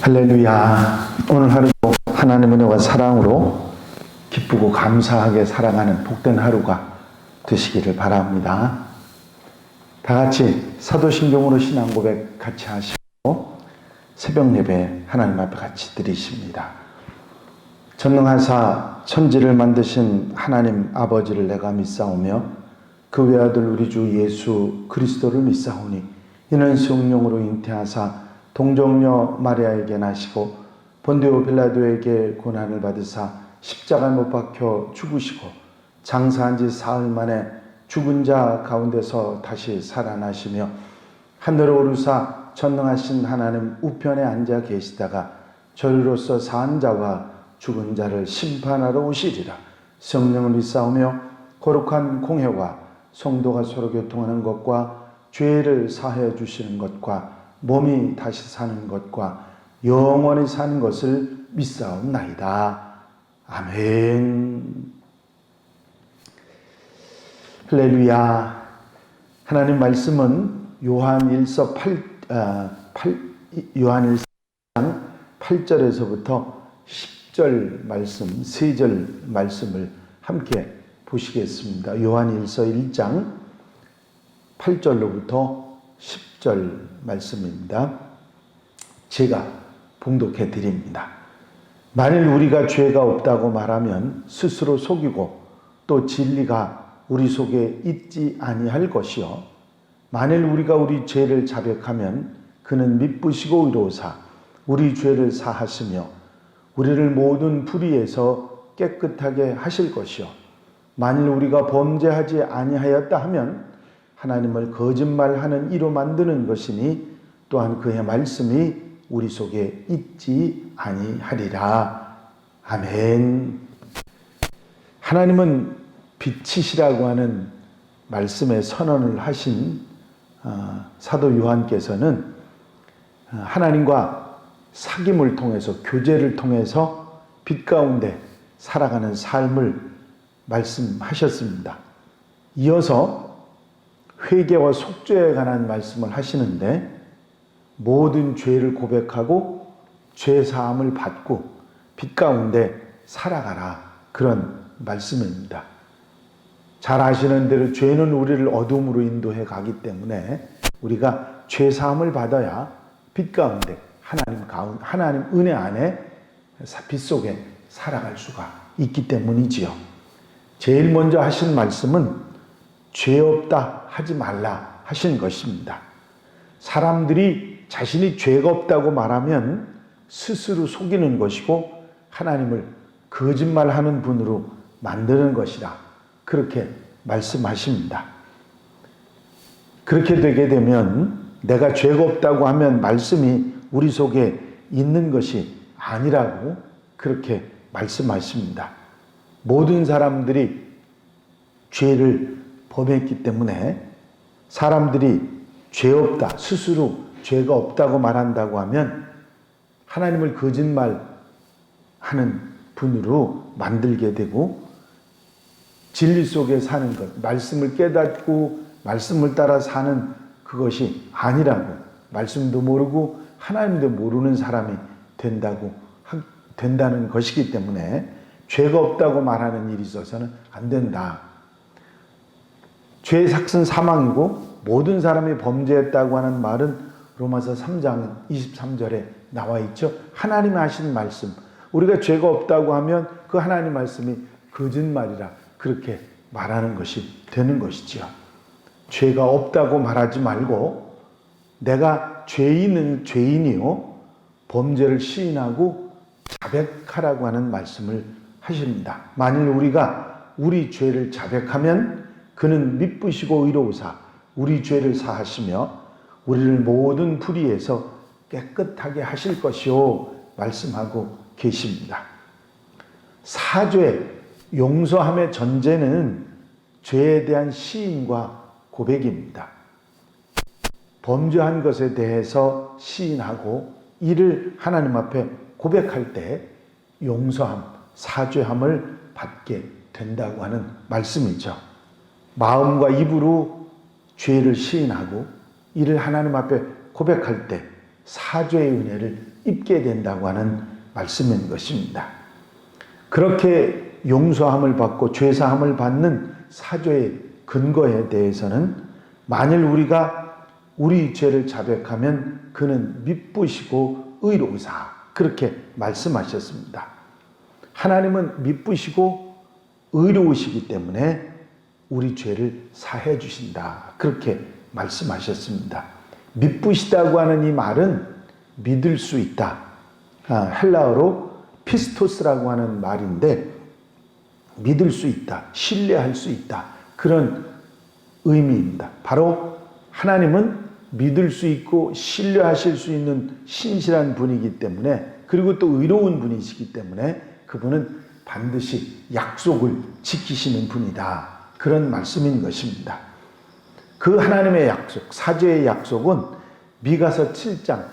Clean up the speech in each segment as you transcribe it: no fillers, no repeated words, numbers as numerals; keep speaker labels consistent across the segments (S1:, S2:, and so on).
S1: 할렐루야. 오늘 하루도 하나님의 은혜와 사랑으로 기쁘고 감사하게 살아가는 복된 하루가 되시기를 바랍니다. 다 같이 사도신경으로 신앙 고백 같이 하시고 새벽 예배 하나님 앞에 같이 드리십니다. 전능하사 천지를 만드신 하나님 아버지를 내가 믿사오며 그 외아들 우리 주 예수 그리스도를 믿사오니 이는 성령으로 잉태하사 동정녀 마리아에게 나시고 본디오 빌라도에게 고난을 받으사 십자가에 못 박혀 죽으시고 장사한 지 사흘 만에 죽은 자 가운데서 다시 살아나시며 하늘에 오르사 전능하신 하나님 우편에 앉아 계시다가 저리로서 산 자와 죽은 자를 심판하러 오시리라. 성령을 믿사오며 거룩한 공회와 성도가 서로 교통하는 것과 죄를 사하여 주시는 것과 몸이 다시 사는 것과 영원히 사는 것을 믿사옵나이다. 아멘. 할렐루야. 하나님 말씀은 요한일서 8절에서부터 10절 말씀, 3절 말씀을 함께 보시겠습니다. 요한일서 1장 8절로부터 10절 말씀입니다. 제가 봉독해 드립니다. 만일 우리가 죄가 없다고 말하면 스스로 속이고 또 진리가 우리 속에 있지 아니할 것이요 만일 우리가 우리 죄를 자백하면 그는 미쁘시고 의로우사 우리 죄를 사하시며 우리를 모든 불의에서 깨끗하게 하실 것이요 만일 우리가 범죄하지 아니하였다 하면 하나님을 거짓말하는 이로 만드는 것이니 또한 그의 말씀이 우리 속에 있지 아니하리라. 아멘. 하나님은 빛이시라고 하는 말씀에 선언을 하신 사도 요한께서는 하나님과 사귐을 통해서 교제를 통해서 빛 가운데 살아가는 삶을 말씀하셨습니다. 이어서 회개와 속죄에 관한 말씀을 하시는데 모든 죄를 고백하고 죄 사함을 받고 빛 가운데 살아가라 그런 말씀입니다. 잘 아시는 대로 죄는 우리를 어둠으로 인도해 가기 때문에 우리가 죄 사함을 받아야 빛 가운데 하나님 은혜 안에 빛 속에 살아갈 수가 있기 때문이지요. 제일 먼저 하신 말씀은 죄 없다 하지 말라 하신 것입니다. 사람들이 자신이 죄가 없다고 말하면 스스로 속이는 것이고 하나님을 거짓말하는 분으로 만드는 것이라 그렇게 말씀하십니다. 그렇게 되게 되면 내가 죄가 없다고 하면 말씀이 우리 속에 있는 것이 아니라고 그렇게 말씀하십니다. 모든 사람들이 죄를 범했기 때문에 사람들이 죄 없다, 스스로 죄가 없다고 말한다고 하면 하나님을 거짓말하는 분으로 만들게 되고 진리 속에 사는 것, 말씀을 깨닫고 말씀을 따라 사는 그것이 아니라고 말씀도 모르고 하나님도 모르는 사람이 된다는 것이기 때문에 죄가 없다고 말하는 일이 있어서는 안 된다. 죄의 삭은 사망이고 모든 사람이 범죄했다고 하는 말은 로마서 3장 23절에 나와 있죠. 하나님이 하신 말씀, 우리가 죄가 없다고 하면 그 하나님 말씀이 거짓말이라 그렇게 말하는 것이 되는 것이지요. 죄가 없다고 말하지 말고 내가 죄인이요 범죄를 시인하고 자백하라고 하는 말씀을 하십니다. 만일 우리가 우리 죄를 자백하면 그는 미쁘시고 의로우사 우리 죄를 사하시며 우리를 모든 불의에서 깨끗하게 하실 것이요 말씀하고 계십니다. 사죄, 용서함의 전제는 죄에 대한 시인과 고백입니다. 범죄한 것에 대해서 시인하고 이를 하나님 앞에 고백할 때 용서함, 사죄함을 받게 된다고 하는 말씀이죠. 마음과 입으로 죄를 시인하고 이를 하나님 앞에 고백할 때 사죄의 은혜를 입게 된다고 하는 말씀인 것입니다. 그렇게 용서함을 받고 죄사함을 받는 사죄의 근거에 대해서는 만일 우리가 우리 죄를 자백하면 그는 미쁘시고 의로우사 그렇게 말씀하셨습니다. 하나님은 미쁘시고 의로우시기 때문에 우리 죄를 사해 주신다. 그렇게 말씀하셨습니다. 미쁘시다고 하는 이 말은 믿을 수 있다. 헬라어로 피스토스라고 하는 말인데 믿을 수 있다. 신뢰할 수 있다. 그런 의미입니다. 바로 하나님은 믿을 수 있고 신뢰하실 수 있는 신실한 분이기 때문에 그리고 또 의로운 분이시기 때문에 그분은 반드시 약속을 지키시는 분이다. 그런 말씀인 것입니다. 그 하나님의 약속, 사죄의 약속은 미가서 7장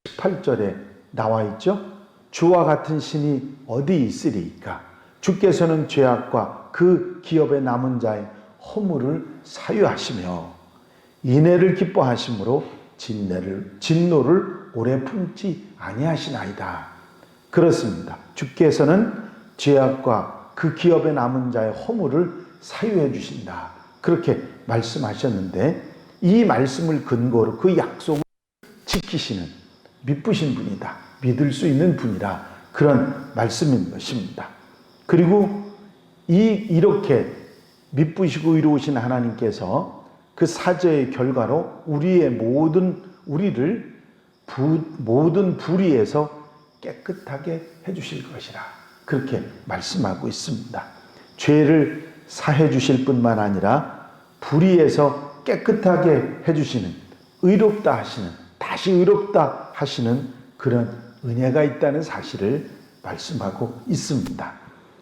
S1: 18절에 나와 있죠. 주와 같은 신이 어디 있으리이까? 주께서는 죄악과 그 기업에 남은 자의 허물을 사유하시며 인애를 기뻐하심으로 진노를 오래 품지 아니하시나이다. 그렇습니다. 주께서는 죄악과 그 기업에 남은 자의 허물을 사유해 주신다. 그렇게 말씀하셨는데 이 말씀을 근거로 그 약속을 지키시는 미쁘신 분이다. 믿을 수 있는 분이라 그런 말씀인 것입니다. 그리고 이렇게 미쁘시고 의로우신 하나님께서 그 사죄의 결과로 우리를 모든 불의에서 깨끗하게 해주실 것이라 그렇게 말씀하고 있습니다. 죄를 사해 주실 뿐만 아니라 불의에서 깨끗하게 해주시는 의롭다 하시는 다시 의롭다 하시는 그런 은혜가 있다는 사실을 말씀하고 있습니다.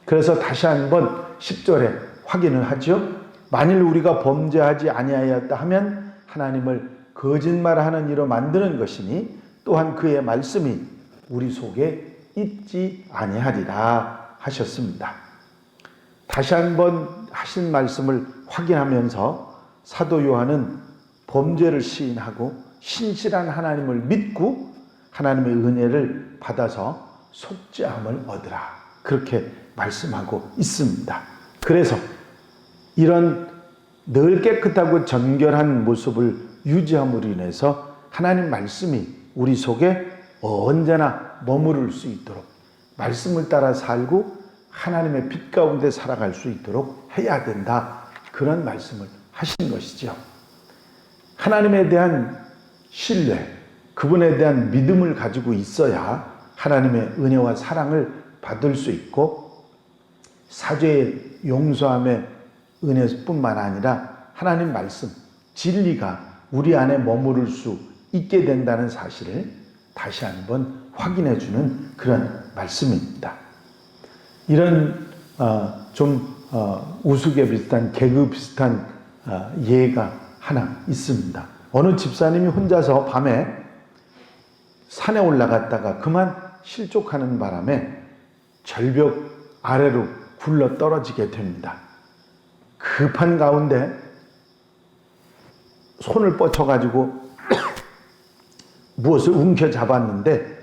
S1: 그래서 다시 한번 10절에 확인을 하죠. 만일 우리가 범죄하지 아니하였다 하면 하나님을 거짓말하는 이로 만드는 것이니 또한 그의 말씀이 우리 속에 있지 아니하리라 하셨습니다. 다시 한번 하신 말씀을 확인하면서 사도 요한은 범죄를 시인하고 신실한 하나님을 믿고 하나님의 은혜를 받아서 속죄함을 얻으라 그렇게 말씀하고 있습니다. 그래서 이런 늘 깨끗하고 정결한 모습을 유지함으로 인해서 하나님 말씀이 우리 속에 언제나 머무를 수 있도록 말씀을 따라 살고 하나님의 빛 가운데 살아갈 수 있도록 해야 된다. 그런 말씀을 하신 것이죠. 하나님에 대한 신뢰, 그분에 대한 믿음을 가지고 있어야 하나님의 은혜와 사랑을 받을 수 있고 사죄의 용서함의 은혜뿐만 아니라 하나님 말씀, 진리가 우리 안에 머무를 수 있게 된다는 사실을 다시 한번 확인해 주는 그런 말씀입니다. 이런 우스개 비슷한 개그 비슷한 예가 하나 있습니다. 어느 집사님이 혼자서 밤에 산에 올라갔다가 그만 실족하는 바람에 절벽 아래로 굴러 떨어지게 됩니다. 급한 가운데 손을 뻗쳐가지고 무엇을 움켜잡았는데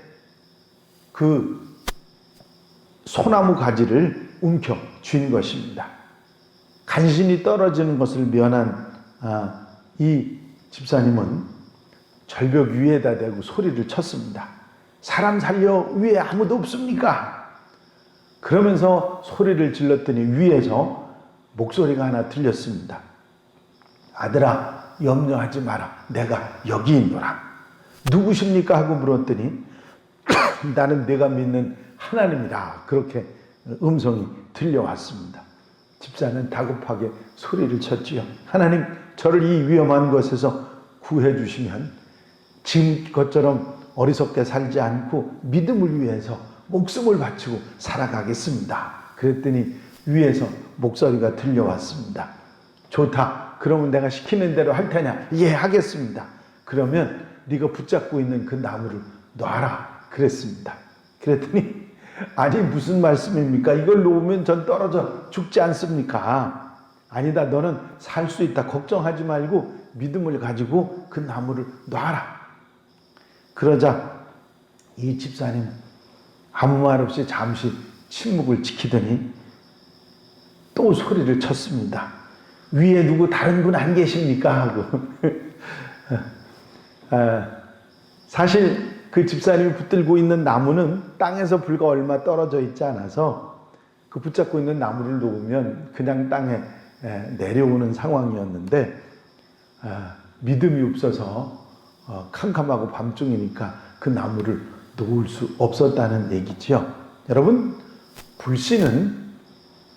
S1: 그 소나무 가지를 움켜 쥔 것입니다. 간신히 떨어지는 것을 면한 이 집사님은 절벽 위에다 대고 소리를 쳤습니다. 사람 살려 위에 아무도 없습니까? 그러면서 소리를 질렀더니 위에서 목소리가 하나 들렸습니다. 아들아, 염려하지 마라. 내가 여기 있노라. 누구십니까? 하고 물었더니 나는 내가 믿는 하나님이다. 그렇게 음성이 들려왔습니다. 집사는 다급하게 소리를 쳤지요. 하나님, 저를 이 위험한 곳에서 구해 주시면 지금 것처럼 어리석게 살지 않고 믿음을 위해서 목숨을 바치고 살아가겠습니다. 그랬더니 위에서 목소리가 들려왔습니다. 좋다. 그러면 내가 시키는 대로 할 테냐? 예, 하겠습니다. 그러면 네가 붙잡고 있는 그 나무를 놔라. 그랬습니다. 그랬더니 아니 무슨 말씀입니까? 이걸 놓으면 전 떨어져 죽지 않습니까? 아니다. 너는 살 수 있다. 걱정하지 말고 믿음을 가지고 그 나무를 놔라. 그러자 이 집사님 아무 말 없이 잠시 침묵을 지키더니 또 소리를 쳤습니다. 위에 누구 다른 분 안 계십니까? 하고. 사실 그 집사님이 붙들고 있는 나무는 땅에서 불과 얼마 떨어져 있지 않아서 그 붙잡고 있는 나무를 놓으면 그냥 땅에 내려오는 상황이었는데 믿음이 없어서 캄캄하고 밤중이니까 그 나무를 놓을 수 없었다는 얘기지요. 여러분, 불신은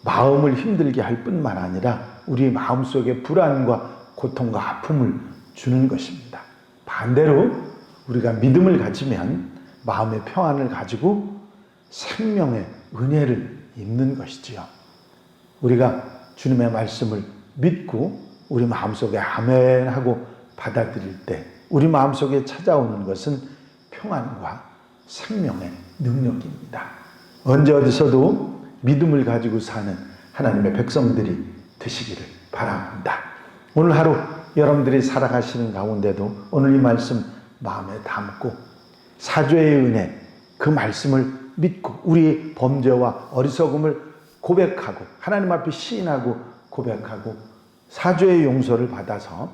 S1: 마음을 힘들게 할 뿐만 아니라 우리 마음속에 불안과 고통과 아픔을 주는 것입니다. 반대로 우리가 믿음을 가지면 마음의 평안을 가지고 생명의 은혜를 입는 것이지요. 우리가 주님의 말씀을 믿고 우리 마음속에 아멘 하고 받아들일 때 우리 마음속에 찾아오는 것은 평안과 생명의 능력입니다. 언제 어디서도 믿음을 가지고 사는 하나님의 백성들이 되시기를 바랍니다. 오늘 하루 여러분들이 살아가시는 가운데도 오늘 이 말씀 마음에 담고 사죄의 은혜, 그 말씀을 믿고 우리의 범죄와 어리석음을 고백하고 하나님 앞에 시인하고 고백하고 사죄의 용서를 받아서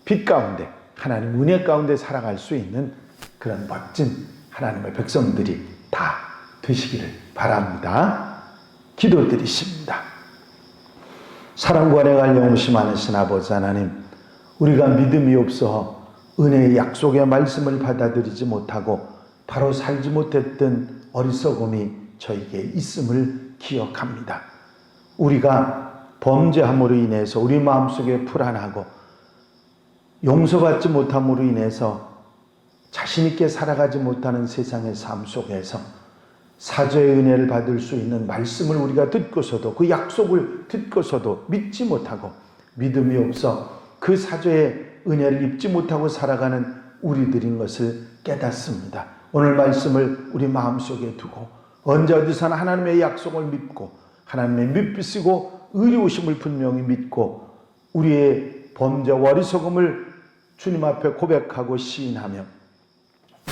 S1: 빛 가운데 하나님 은혜 가운데 살아갈 수 있는 그런 멋진 하나님의 백성들이 다 되시기를 바랍니다. 기도드리십니다. 사랑과 은혜가 영원히 많으신 아버지 하나님, 우리가 믿음이 없어 은혜의 약속의 말씀을 받아들이지 못하고 바로 살지 못했던 어리석음이 저에게 있음을 기억합니다. 우리가 범죄함으로 인해서 우리 마음속에 불안하고 용서받지 못함으로 인해서 자신 있게 살아가지 못하는 세상의 삶 속에서 사죄의 은혜를 받을 수 있는 말씀을 우리가 듣고서도 그 약속을 듣고서도 믿지 못하고 믿음이 없어 그 사죄의 은혜를 입지 못하고 살아가는 우리들인 것을 깨닫습니다. 오늘 말씀을 우리 마음속에 두고 언제 어디서나 하나님의 약속을 믿고 하나님의 믿으시고 의로우심을 분명히 믿고 우리의 범죄와 어리석음을 주님 앞에 고백하고 시인하며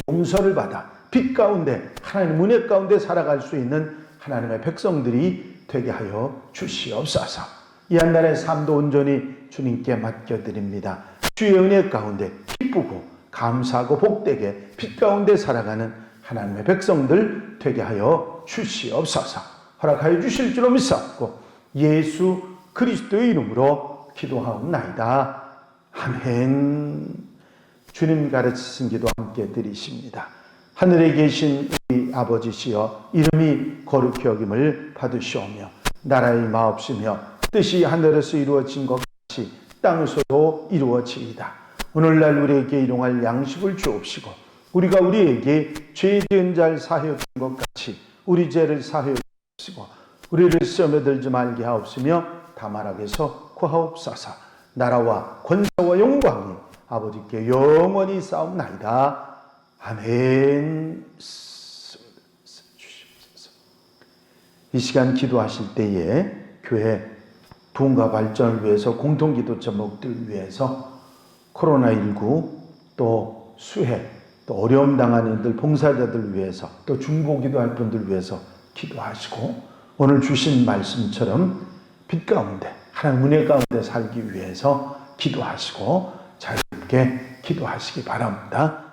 S1: 용서를 받아 빛 가운데 하나님 은혜 가운데 살아갈 수 있는 하나님의 백성들이 되게 하여 주시옵소서. 이 한 달의 삶도 온전히 주님께 맡겨드립니다. 주의 은혜 가운데 기쁘고 감사하고 복되게 빛 가운데 살아가는 하나님의 백성들 되게 하여 주시옵소서. 허락하여 주실 줄로 믿사옵고 예수 그리스도의 이름으로 기도하옵나이다. 아멘. 주님 가르치신 기도 함께 드리십니다. 하늘에 계신 우리 아버지시여, 이름이 거룩히 여김을 받으시오며 나라의 마옵시며 뜻이 하늘에서 이루어진 것 같이 땅에서도 이루어지이다. 오늘날 우리에게 일용할 양식을 주옵시고 우리가 우리에게 죄 지은 자를 사하여 준 것 같이 우리 죄를 사하여 주옵시고 우리를 시험에 들지 말게 하옵시며 다만 악에서 구하옵소서. 나라와 권세와 영광이 아버지께 영원히 싸움나이다. 아멘. 이 시간 기도하실 때에 교회 부흥과 발전을 위해서 공동기도 제목들 위해서 코로나19 또 수해 또 어려움 당하는 이들 봉사자들 위해서 또 중보기도할 분들 위해서 기도하시고 오늘 주신 말씀처럼 빛 가운데 하나님 은혜 가운데 살기 위해서 기도하시고 자유롭게 기도하시기 바랍니다.